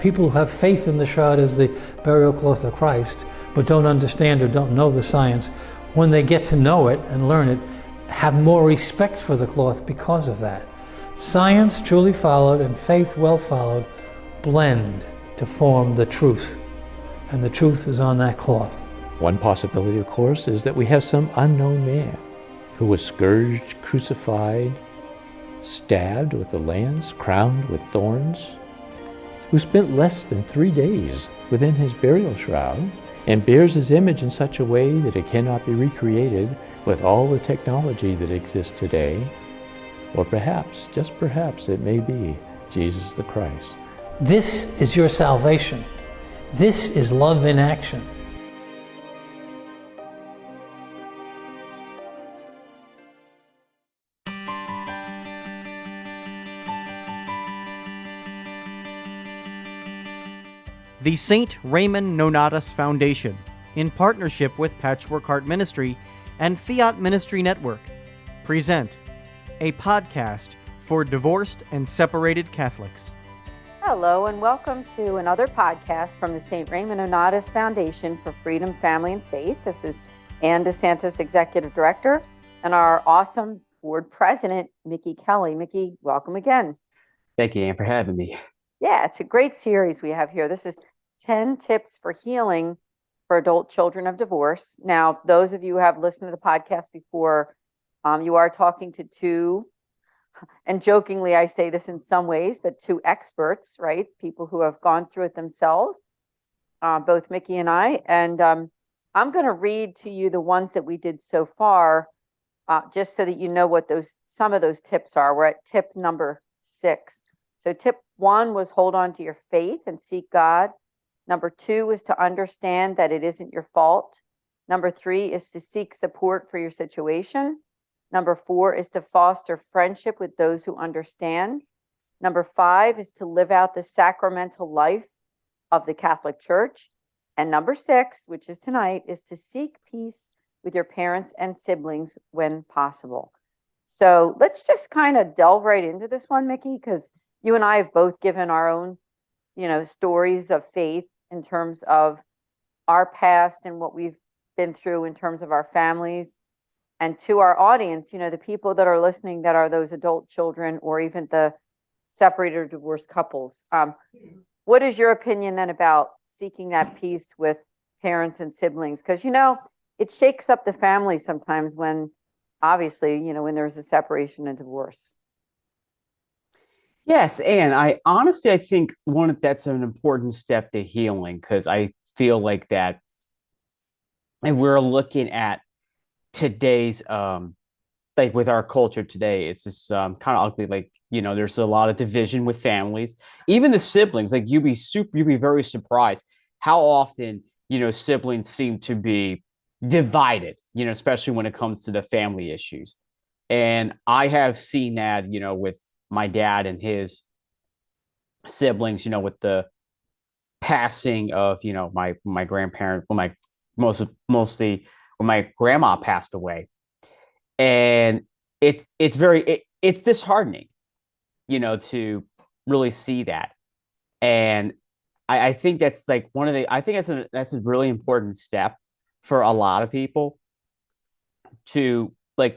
People who have faith in the shroud as the burial cloth of Christ, but don't understand or don't know the science, when they get to know it and learn it, have more respect for the cloth because of that. Science truly followed and faith well followed blend to form the truth, and the truth is on that cloth. One possibility, of course, is that we have some unknown man who was scourged, crucified, stabbed with a lance, crowned with thorns, who spent less than 3 days within his burial shroud and bears his image in such a way that it cannot be recreated with all the technology that exists today. Or perhaps, just perhaps, it may be Jesus the Christ. This is your salvation. This is love in action. The St. Raymond Nonnatus Foundation, in partnership with Patchwork Heart Ministry and Fiat Ministry Network, present a podcast for divorced and separated Catholics. Hello and welcome to another podcast from the St. Raymond Nonnatus Foundation for Freedom, Family, and Faith. This is Ann DeSantis, Executive Director, and our awesome board president, Mickey Kelly. Mickey, welcome again. Thank you, Ann, for having me. Yeah, it's a great series we have here. This is 10 tips for healing for adult children of divorce. Now, those of you who have listened to the podcast before, you are talking to two, and jokingly I say this in some ways, but two experts, right? People who have gone through it themselves, both Mickey and I. And I'm going to read to you the ones that we did so far, just so that you know what some of those tips are. We're at tip number 6. So tip 1 was hold on to your faith and seek God. Number 2 is to understand that it isn't your fault. Number 3 is to seek support for your situation. Number 4 is to foster friendship with those who understand. Number 5 is to live out the sacramental life of the Catholic Church. And number 6, which is tonight, is to seek peace with your parents and siblings when possible. So let's just kind of delve right into this one, Mickey, because you and I have both given our own, stories of faith in terms of our past and what we've been through in terms of our families. And to our audience, the people that are listening that are those adult children or even the separated or divorced couples. What is your opinion then about seeking that peace with parents and siblings? Because, it shakes up the family sometimes when, obviously, when there's a separation and divorce. Yes, and I think that's an important step to healing, because I feel like that, and we're looking at today's like with our culture today, it's just kind of ugly. Like, there's a lot of division with families, even the siblings. Like you'd be very surprised how often siblings seem to be divided, especially when it comes to the family issues. And I have seen that with my dad and his siblings, with the passing of my grandparents, mostly when my grandma passed away. And it's disheartening, to really see that. And I think that's like that's a really important step for a lot of people to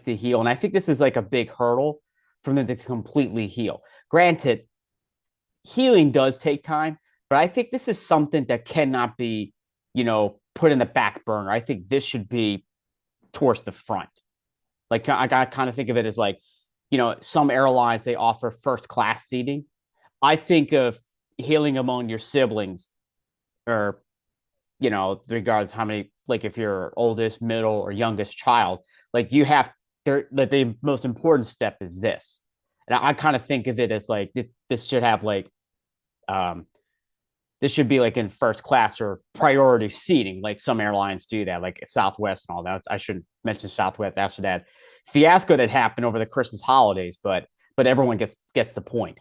heal. And I think this is like a big hurdle for them to completely heal. Granted, healing does take time, but I think this is something that cannot be, put in the back burner. I think this should be towards the front. Like I kind of think of it as like, some airlines, they offer first class seating. I think of healing among your siblings, or, regardless how many, like if you're oldest, middle, or youngest child, like the most important step is this. And I kind of think of it as like, this should have like, this should be like in first class or priority seating, like some airlines do that, like Southwest and all that. I shouldn't mention Southwest after that fiasco that happened over the Christmas holidays, but everyone gets the point.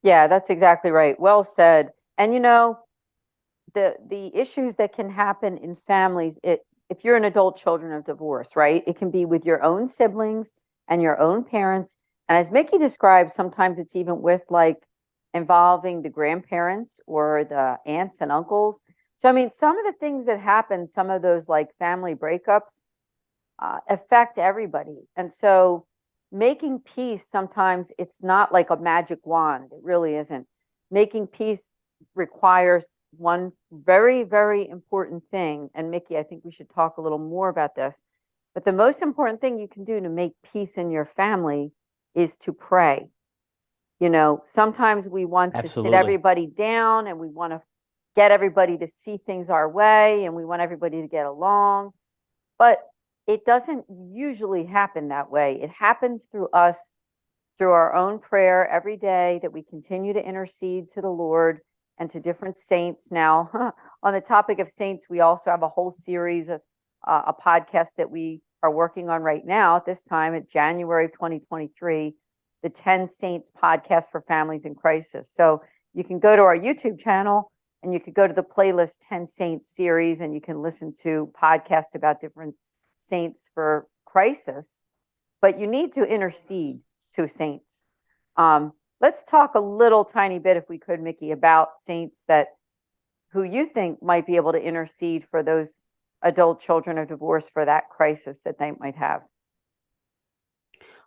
Yeah, that's exactly right. Well said. And the issues that can happen in families, if you're an adult children of divorce, right? It can be with your own siblings and your own parents. And as Mickey described, sometimes it's even with like involving the grandparents or the aunts and uncles. So, I mean, some of the things that happen, some of those like family breakups, affect everybody. And so making peace, sometimes it's not like a magic wand. It really isn't. Making peace requires one very, very important thing. And Mickey, I think we should talk a little more about this. But the most important thing you can do to make peace in your family is to pray. You know, sometimes we want to sit Absolutely. everybody down and we want to get everybody to see things our way and we want everybody to get along. But it doesn't usually happen that way. It happens through us, through our own prayer every day, that we continue to intercede to the Lord and to different saints. Now, on the topic of saints, we also have a whole series of a podcast that we are working on right now at this time at January of 2023, the 10 Saints podcast for families in crisis. So you can go to our YouTube channel and you could go to the playlist 10 Saints series and you can listen to podcasts about different saints for crisis, but you need to intercede to saints. Let's talk a little tiny bit, if we could, Mickey, about saints who you think might be able to intercede for those adult children of divorce for that crisis that they might have.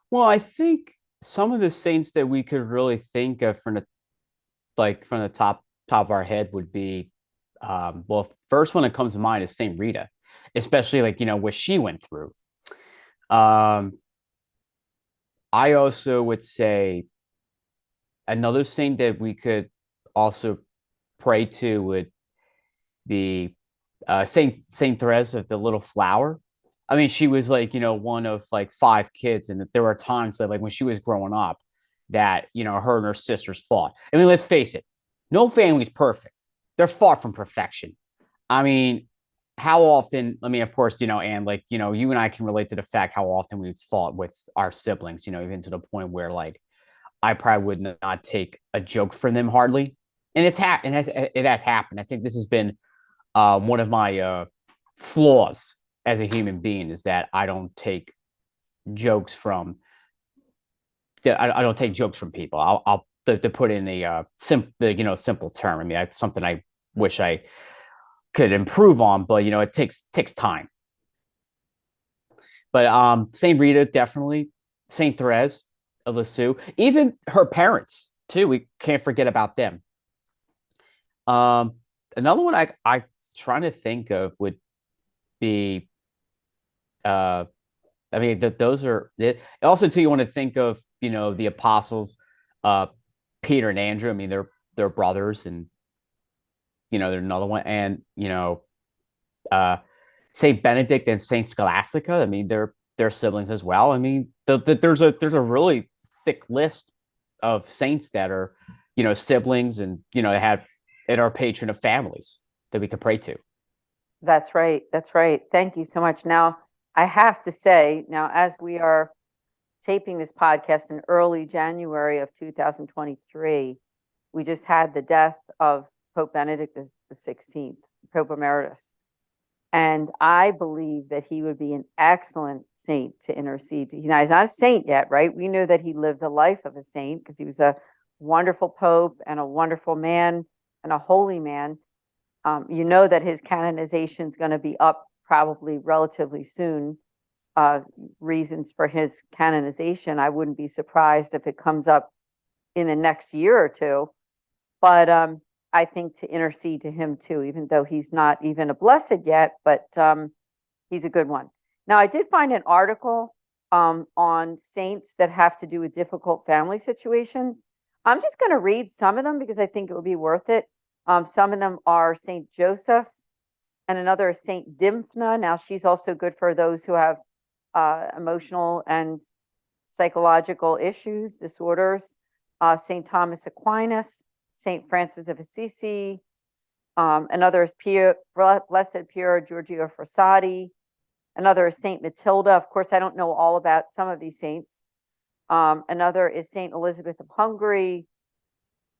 Well, I think some of the saints that we could really think of from the top of our head would be, well, first one that comes to mind is Saint Rita, especially what she went through. I also would say another saint that we could also pray to would be Saint Therese of the Little Flower. I mean, she was one of 5 kids, and there were times that when she was growing up that her and her sisters fought. I mean, let's face it, no family's perfect. They're far from perfection. I mean, how often, of course, and you and I can relate to the fact how often we've fought with our siblings, even to the point where I probably would not take a joke from them hardly. And it has happened. I think this has been one of my flaws as a human being, is that I don't take jokes from people. I'll to put in a simple term. I mean, that's something I wish I could improve on, but it takes time. But Saint Rita, definitely. Saint Therese of Lisieux, even her parents too. We can't forget about them. Another one I trying to think of would be, I mean, those are also too. You want to think of the apostles, Peter and Andrew. I mean, they're brothers, and there's another one, and Saint Benedict and Saint Scholastica. I mean, they're siblings as well. I mean, there's a really thick list of saints that are siblings, and are patron of families that we could pray to. That's right. That's right. Thank you so much. Now, I have to say, as we are taping this podcast in early January of 2023, we just had the death of Pope Benedict the 16th, Pope Emeritus. And I believe that he would be an excellent saint to intercede to. Now, he's not a saint yet, right? We know that he lived the life of a saint because he was a wonderful pope and a wonderful man and a holy man. You know that his canonization is going to be up probably relatively soon. Reasons for his canonization, I wouldn't be surprised if it comes up in the next year or two. But I think to intercede to him too, even though he's not even a blessed yet, but he's a good one. Now, I did find an article on saints that have to do with difficult family situations. I'm just going to read some of them because I think it would be worth it. Some of them are Saint Joseph, and another is Saint Dymphna. Now, she's also good for those who have emotional and psychological issues, disorders. Saint Thomas Aquinas, Saint Francis of Assisi. Another is Blessed Piero Giorgio Frassati. Another is Saint Matilda. Of course, I don't know all about some of these saints. Another is Saint Elizabeth of Hungary.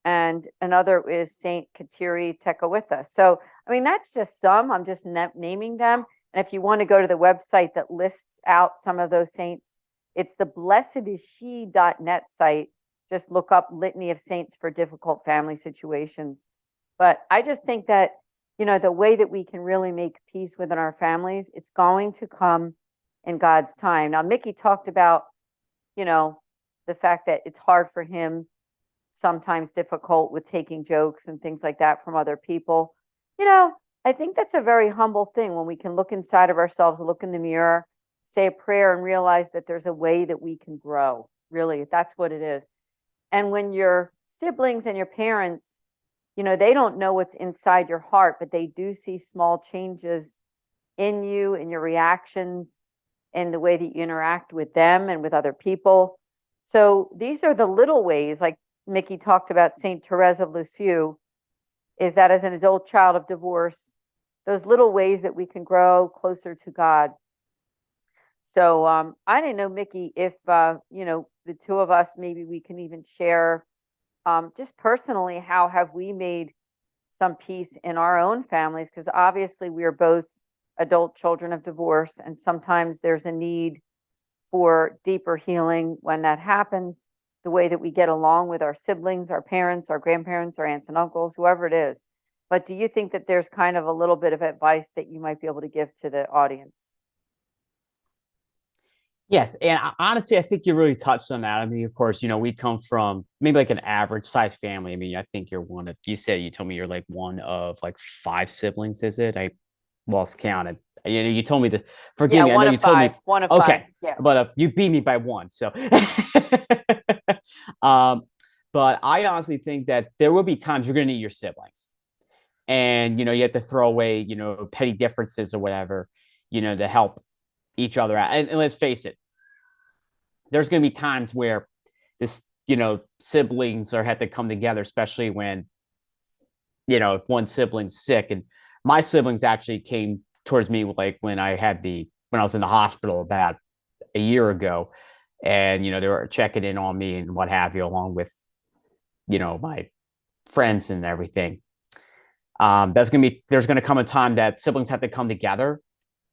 And another is Saint Kateri Tekakwitha. So, I mean, that's just some. I'm just naming them. And if you want to go to the website that lists out some of those saints, it's the blessedisshe.net site. just look up Litany of Saints for difficult family situations. But I just think that, the way that we can really make peace within our families, it's going to come in God's time. Now, Mickey talked about, the fact that it's hard for him, sometimes difficult with taking jokes and things like that from other people. I think that's a very humble thing when we can look inside of ourselves, look in the mirror, say a prayer, and realize that there's a way that we can grow. Really, that's what it is. And when your siblings and your parents, they don't know what's inside your heart, but they do see small changes in you, in your reactions, in the way that you interact with them and with other people. So these are the little ways, like Mickey talked about Saint Therese of Lisieux, is that as an adult child of divorce, those little ways that we can grow closer to God. So I didn't know, Mickey, if, the two of us, maybe we can even share just personally, how have we made some peace in our own families? Because obviously we are both adult children of divorce, and sometimes there's a need for deeper healing when that happens, the way that we get along with our siblings, our parents, our grandparents, our aunts and uncles, whoever it is. But do you think that there's kind of a little bit of advice that you might be able to give to the audience? Yes, and honestly, I think you really touched on that. I mean, of course, we come from maybe like an average size family. I mean, I think you told me you're like one of like 5 siblings, is it? I lost count. You told me that, forgive me, I know you told me. One of Okay, 5, yes. but you beat me by 1, so. But I honestly think that there will be times you're going to need your siblings. And, you have to throw away, petty differences or whatever, to help each other out. And let's face it, there's going to be times where this, siblings have to come together, especially when, if one sibling's sick. And my siblings actually came towards me like when I was in the hospital about a year ago, and, they were checking in on me and what have you, along with, my friends and everything. There's going to come a time that siblings have to come together,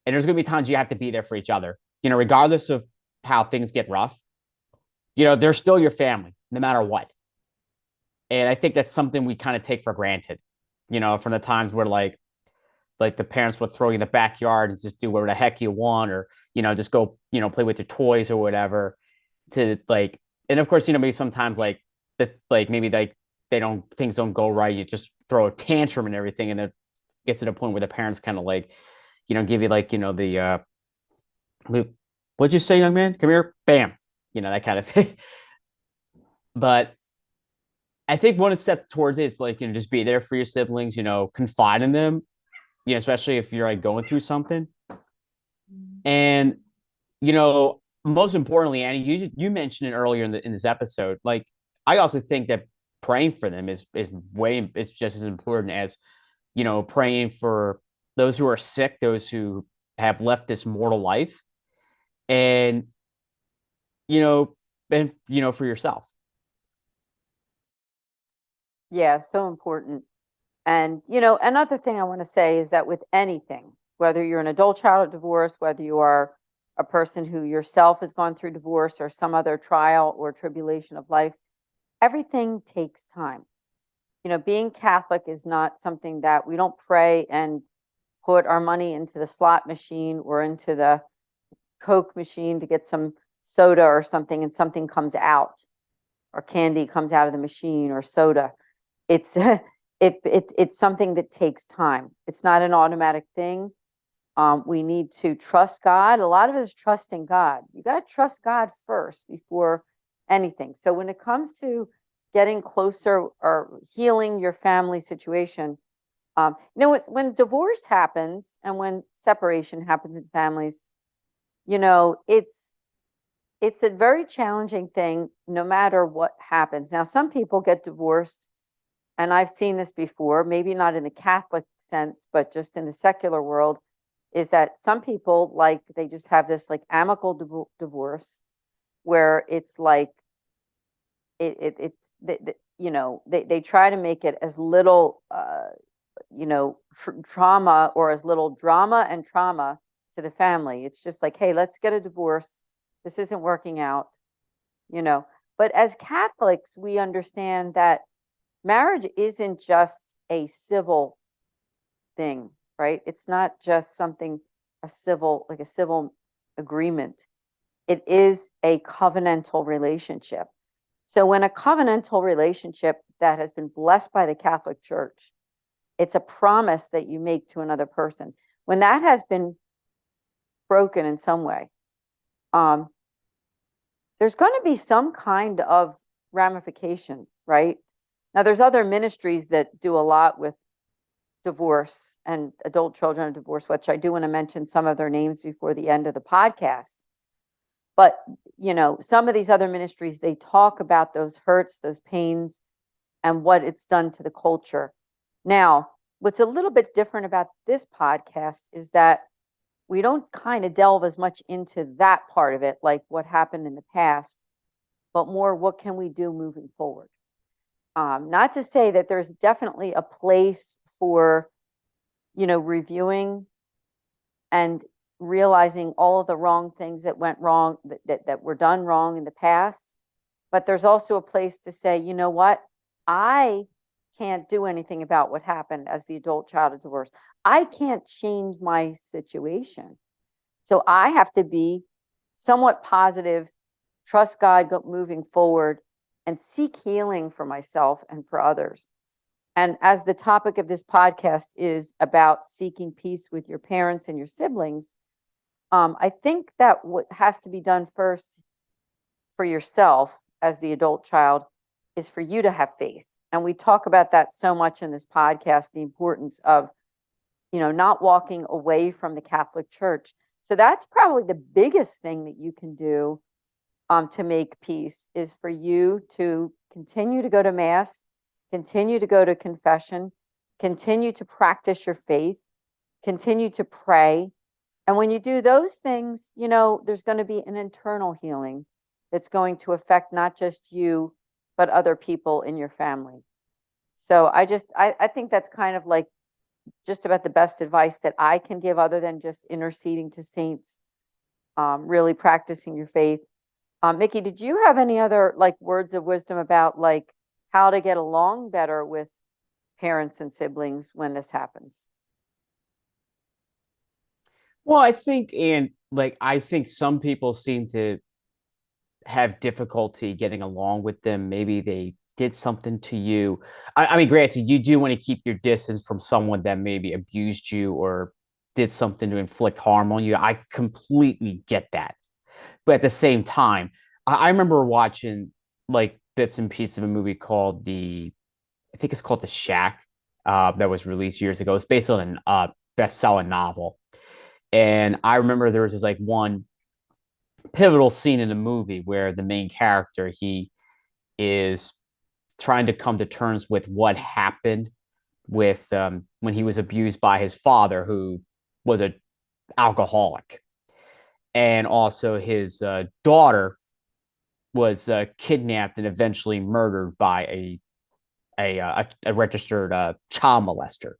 and there's going to be times you have to be there for each other, regardless of how things get rough. They're still your family, no matter what. And I think that's something we kind of take for granted, from the times where like the parents would throw you in the backyard and just do whatever the heck you want, or, just go, play with your toys or whatever, to like, and of course, maybe sometimes things don't go right. You just throw a tantrum and everything. And it gets to the point where the parents kind of like, give you like, what'd you say, young man? Come here. Bam. That kind of thing. But I think one step towards it is like, just be there for your siblings, confide in them, especially if you're like going through something. And, most importantly, Annie, you mentioned it earlier in this episode. Like, I also think that praying for them is just as important as, praying for those who are sick, those who have left this mortal life, and, for yourself. Yeah, so important. And, another thing I want to say is that with anything, whether you're an adult child of divorce, whether you are a person who yourself has gone through divorce or some other trial or tribulation of life, everything takes time. Being Catholic is not something that we don't pray and put our money into the slot machine or into the Coke machine to get some soda or something, and something comes out, or candy comes out of the machine, or soda. It's it's something that takes time. It's not an automatic thing. We need to trust God. A lot of it is trusting God. You got to trust God first before anything. So when it comes to getting closer or healing your family situation, when divorce happens and when separation happens in families, it's a very challenging thing no matter what happens. Now, some people get divorced, and I've seen this before, maybe not in the Catholic sense, but just in the secular world, is that some people, like, they just have this like amicable divorce where it's like they try to make it as little trauma, or as little drama and trauma to the family. It's just like, hey, let's get a divorce. This isn't working out, But as Catholics, we understand that marriage isn't just a civil thing, right? It's not just something, a civil agreement. It is a covenantal relationship. So when a covenantal relationship that has been blessed by the Catholic Church, it's a promise that you make to another person. When that has been broken in some way, there's going to be some kind of ramification, right? Now, there's other ministries that do a lot with divorce and adult children of divorce, which I do want to mention some of their names before the end of the podcast. But, some of these other ministries, they talk about those hurts, those pains, and what it's done to the culture. Now, what's a little bit different about this podcast is that we don't kind of delve as much into that part of it, like what happened in the past, but more what can we do moving forward. Not to say that there's definitely a place for, reviewing and realizing all of the wrong things that went wrong, that were done wrong in the past. But there's also a place to say, you know what? I can't do anything about what happened as the adult child of divorce. I can't change my situation. So I have to be somewhat positive, trust God moving forward, and seek healing for myself and for others. And as the topic of this podcast is about seeking peace with your parents and your siblings, I think that what has to be done first for yourself as the adult child is for you to have faith. And we talk about that so much in this podcast, the importance of, not walking away from the Catholic Church. So that's probably the biggest thing that you can do to make peace, is for you to continue to go to Mass, continue to go to confession, continue to practice your faith, continue to pray. And when you do those things, there's going to be an internal healing that's going to affect not just you, but other people in your family. So I think that's kind of like just about the best advice that I can give, other than just interceding to saints, really practicing your faith. Mickey, did you have any other words of wisdom about how to get along better with parents and siblings when this happens? Well, I think some people seem to have difficulty getting along with them. Maybe they did something to you. I mean, granted, you do want to keep your distance from someone that maybe abused you or did something to inflict harm on you. I completely get that. But at the same time, I remember watching bits and pieces of a movie called I think it's called The Shack, that was released years ago. It's based on a best-selling novel. And I remember there was this one pivotal scene in the movie where the main character, he is trying to come to terms with what happened with when he was abused by his father, who was an alcoholic. And also his daughter was kidnapped and eventually murdered by a registered child molester.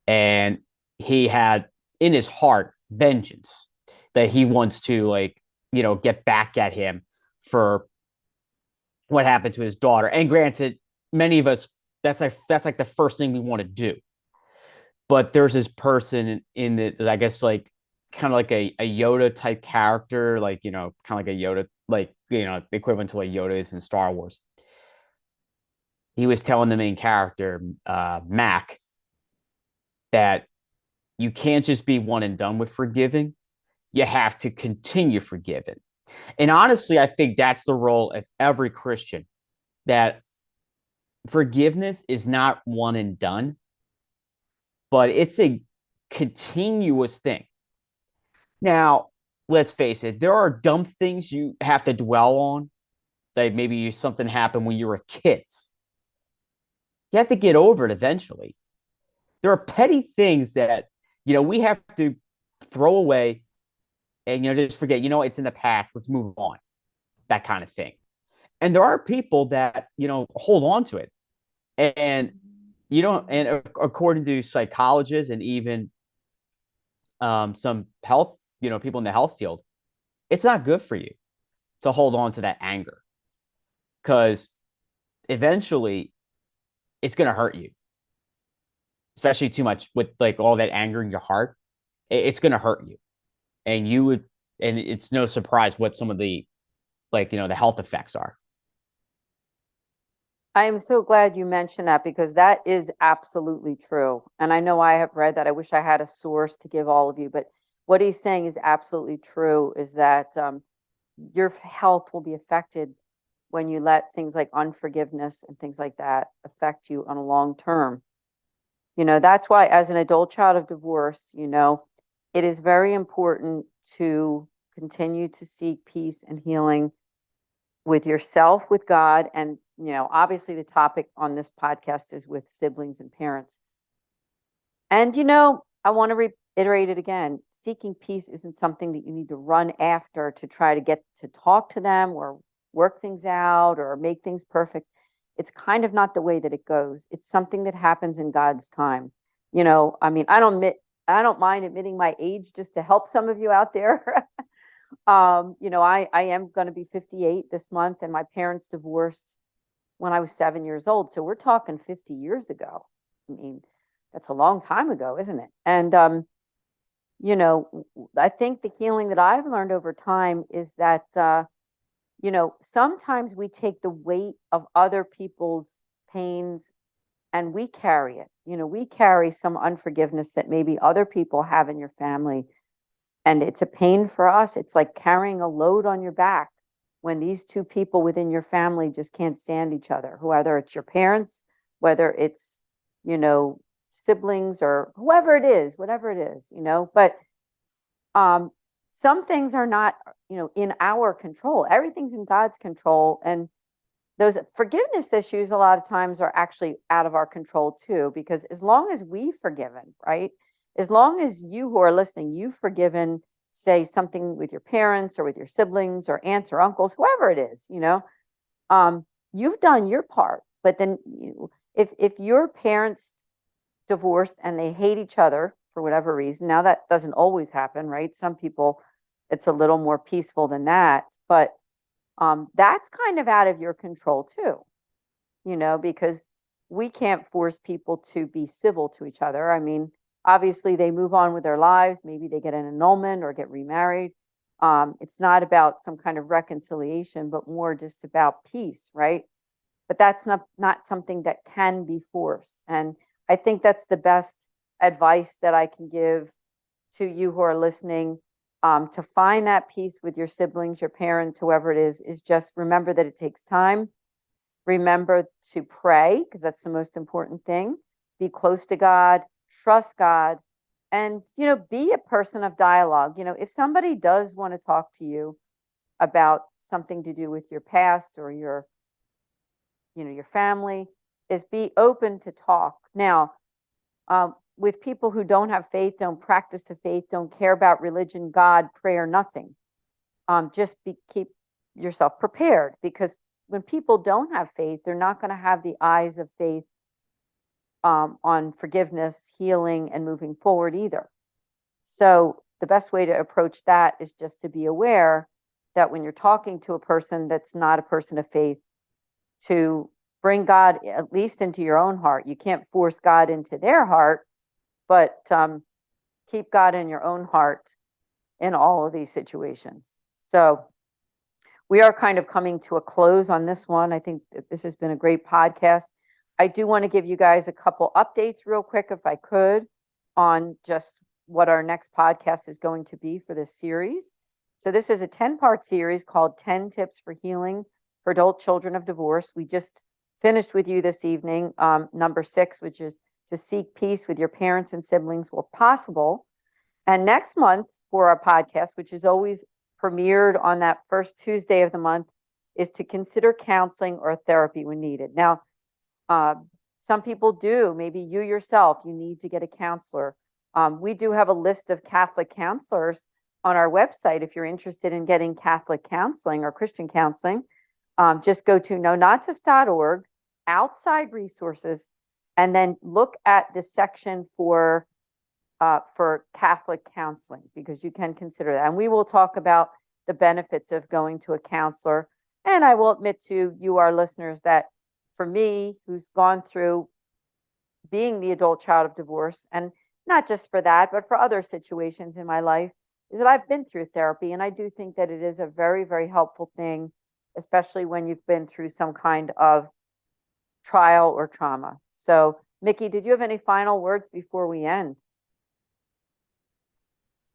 And he had in his heart vengeance that he wants to get back at him for what happened to his daughter. And granted, many of us, that's the first thing we want to do. But there's this person in the, I guess, kind of like a Yoda type character, kind of like a Yoda, the equivalent to what Yoda is in Star Wars. He was telling the main character, Mac, that you can't just be one and done with forgiving. You have to continue forgiving. And honestly, I think that's the role of every Christian, that forgiveness is not one and done, but it's a continuous thing. Now, let's face it, there are dumb things you have to dwell on. Like maybe something happened when you were kids. You have to get over it eventually. There are petty things that, we have to throw away and, just forget, it's in the past. Let's move on. That kind of thing. And there are people that, hold on to it. And, and according to psychologists and even some health, people in the health field, it's not good for you to hold on to that anger. because eventually it's going to hurt you, especially too much with like all that anger in your heart. It's going to hurt you. And and it's no surprise what some of the, like, the health effects are. I am so glad you mentioned that, because that is absolutely true. And I know I have read that. I wish I had a source to give all of you, but what he's saying is absolutely true, is that your health will be affected when you let things like unforgiveness and things like that affect you on a long term. That's why, as an adult child of divorce, it is very important to continue to seek peace and healing with yourself, with God, and obviously the topic on this podcast is with siblings and parents. And I want to reiterate it again. Seeking peace isn't something that you need to run after to try to get to talk to them or work things out or make things perfect. It's kind of not the way that it goes. It's something that happens in God's time. I mean, I don't mind admitting my age just to help some of you out there. I am going to be 58 this month, and my parents divorced when I was 7 years old. So we're talking 50 years ago. I mean, that's a long time ago, isn't it? And, I think the healing that I've learned over time is that, sometimes we take the weight of other people's pains and we carry it. We carry some unforgiveness that maybe other people have in your family. And it's a pain for us. It's like carrying a load on your back when these two people within your family just can't stand each other, whether it's your parents, whether it's, siblings, or whoever it is, whatever it is, But some things are not, in our control. Everything's in God's control. And those forgiveness issues a lot of times are actually out of our control too, because as long as we've forgiven, right? As long as you who are listening, you've forgiven, say something with your parents or with your siblings or aunts or uncles, whoever it is, you've done your part. But then if your parents divorced and they hate each other for whatever reason, now that doesn't always happen, right? Some people, it's a little more peaceful than that, but that's kind of out of your control too, because we can't force people to be civil to each other. I mean, obviously they move on with their lives. Maybe they get an annulment or get remarried. It's not about some kind of reconciliation, but more just about peace, right? But that's not something that can be forced. And I think that's the best advice that I can give to you who are listening, to find that peace with your siblings, your parents, whoever it is just remember that it takes time. Remember to pray, because that's the most important thing. Be close to God, trust God, and, be a person of dialogue. If somebody does want to talk to you about something to do with your past or your family, is be open to talk. Now, with people who don't have faith, don't practice the faith, don't care about religion, God, prayer, nothing. Keep yourself prepared, because when people don't have faith, they're not going to have the eyes of faith on forgiveness, healing, and moving forward either. So the best way to approach that is just to be aware that when you're talking to a person that's not a person of faith, to bring God at least into your own heart. You can't force God into their heart, but keep God in your own heart in all of these situations. So we are kind of coming to a close on this one. I think that this has been a great podcast. I do want to give you guys a couple updates real quick, if I could, on just what our next podcast is going to be for this series. So this is a 10-part series called 10 Tips for Healing for Adult Children of Divorce. We just finished with you this evening, number 6, which is to seek peace with your parents and siblings where possible. And next month for our podcast, which is always premiered on that first Tuesday of the month, is to consider counseling or therapy when needed. Now, some people do, maybe you yourself, you need to get a counselor. We do have a list of Catholic counselors on our website. If you're interested in getting Catholic counseling or Christian counseling, just go to nonnatus.org, outside resources, and then look at the section for Catholic counseling, because you can consider that. And we will talk about the benefits of going to a counselor. And I will admit to you, our listeners, that for me, who's gone through being the adult child of divorce, and not just for that, but for other situations in my life, is that I've been through therapy. And I do think that it is a very, very helpful thing, especially when you've been through some kind of trial or trauma. So, Mickey, did you have any final words before we end?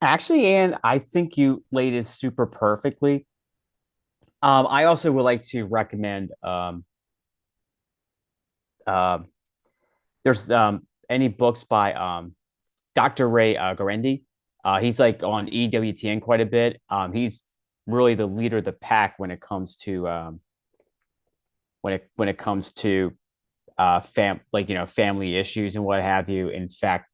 Actually, Anne, I think you laid it super perfectly. I also would like to recommend uh, there's any books by Dr. Ray Garendi. He's like on EWTN quite a bit. He's really the leader of the pack when it comes to when it comes to family issues and what have you. In fact,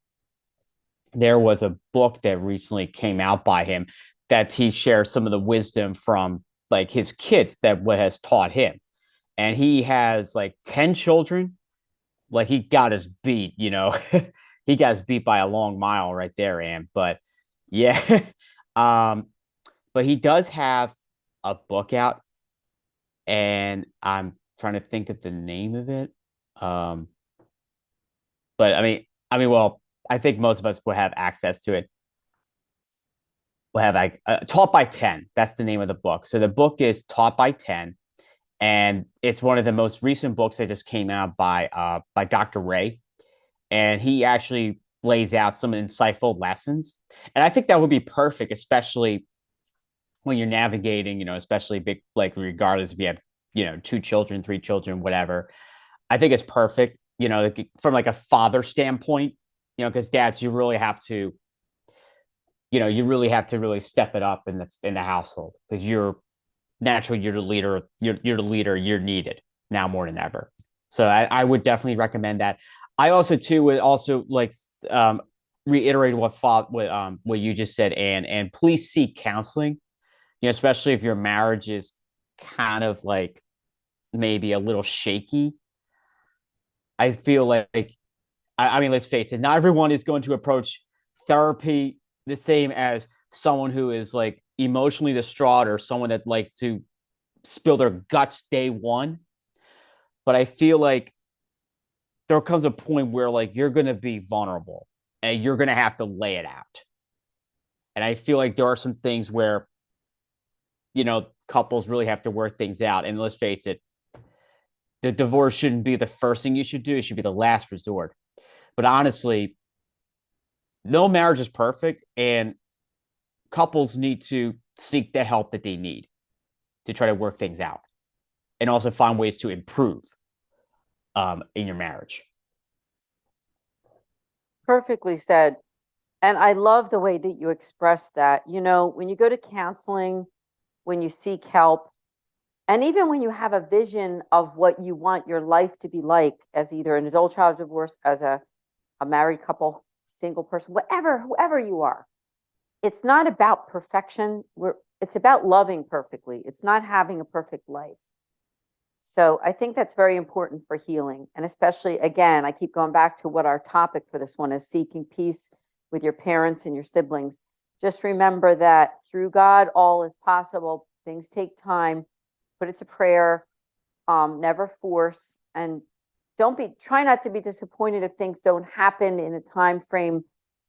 there was a book that recently came out by him that he shares some of the wisdom from like his kids that what has taught him. And he has like 10 children. Like he got his beat, he got his beat by a long mile right there, Am. But yeah. um, but he does have a book out, and I'm trying to think of the name of it. Um, but well, I think most of us will have access to it. We'll have like Taught by 10. That's the name of the book. So the book is Taught by 10, and it's one of the most recent books that just came out by Dr. Ray, and he actually lays out some insightful lessons. And I think that would be perfect, especially when you're navigating, especially big, like regardless if you have, 2 children, 3 children, whatever. I think it's perfect, from like a father standpoint, because dads, you really have to, really step it up in the household, because you're the leader, you're needed now more than ever. So I would definitely recommend that. I also too would also like reiterate what you just said, and please seek counseling, especially if your marriage is kind of like maybe a little shaky. I feel like, I mean, let's face it, not everyone is going to approach therapy the same as someone who is like emotionally distraught or someone that likes to spill their guts day one. But I feel like there comes a point where like you're going to be vulnerable and you're going to have to lay it out. And I feel like there are some things where, couples really have to work things out. And let's face it, the divorce shouldn't be the first thing you should do. It should be the last resort. But honestly, no marriage is perfect, and couples need to seek the help that they need to try to work things out, and also find ways to improve in your marriage. Perfectly said. And I love the way that you express that. When you go to counseling, when you seek help, and even when you have a vision of what you want your life to be like as either an adult child of divorce, as a married couple, single person, whoever you are, it's not about perfection. It's about loving perfectly. It's not having a perfect life. So I think that's very important for healing. And especially, again, I keep going back to what our topic for this one is: seeking peace with your parents and your siblings. Just remember that through God, all is possible. Things take time. Put it to prayer. Never force. And try not to be disappointed if things don't happen in a time frame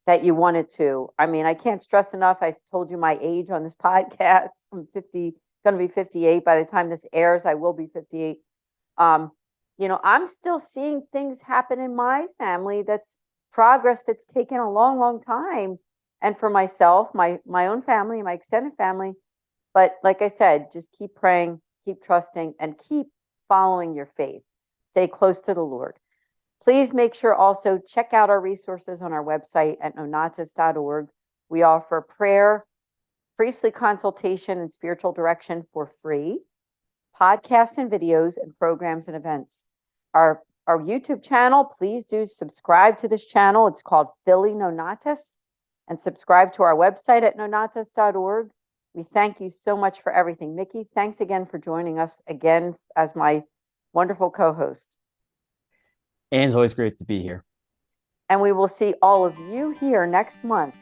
that you wanted to. I mean, I can't stress enough. I told you my age on this podcast. I'm going to be 58. By the time this airs, I will be 58. I'm still seeing things happen in my family. That's progress that's taken a long, long time. And for myself, my own family, my extended family. But like I said, just keep praying, keep trusting, and keep following your faith. Stay close to the Lord. Please make sure also check out our resources on our website at nonnatus.org. We offer prayer, priestly consultation, and spiritual direction for free, podcasts and videos, and programs and events. Our YouTube channel, please do subscribe to this channel. It's called Philly Nonnatus, and subscribe to our website at nonnatus.org. We thank you so much for everything. Mickey, thanks again for joining us again as my wonderful co-host. And it's always great to be here. And we will see all of you here next month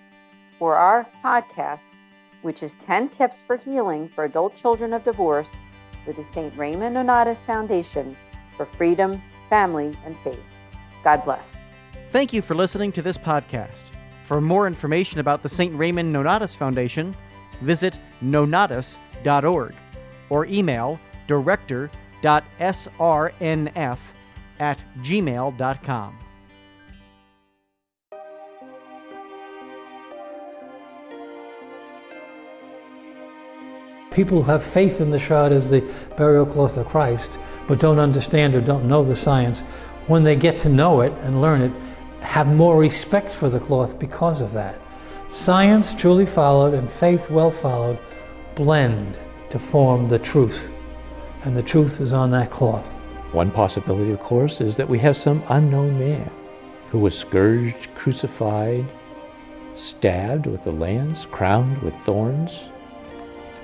for our podcast, which is 10 Tips for Healing for Adult Children of Divorce, with the St. Raymond Nonnatus Foundation for freedom, family, and faith. God bless. Thank you for listening to this podcast. For more information about the St. Raymond Nonnatus Foundation, visit nonnatus.org or email director.srnf@gmail.com. People who have faith in the shroud as the burial cloth of Christ, but don't understand or don't know the science, when they get to know it and learn it, have more respect for the cloth because of that. Science truly followed and faith well followed blend to form the truth, and the truth is on that cloth. One possibility, of course, is that we have some unknown man who was scourged, crucified, stabbed with a lance, crowned with thorns,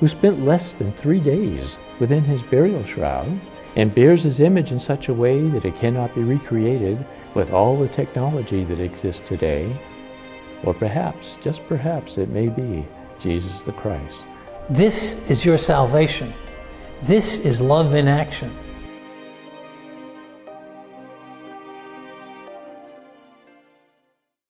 who spent less than 3 days within his burial shroud and bears his image in such a way that it cannot be recreated with all the technology that exists today. Or perhaps, just perhaps, it may be Jesus the Christ. This is your salvation. This is love in action.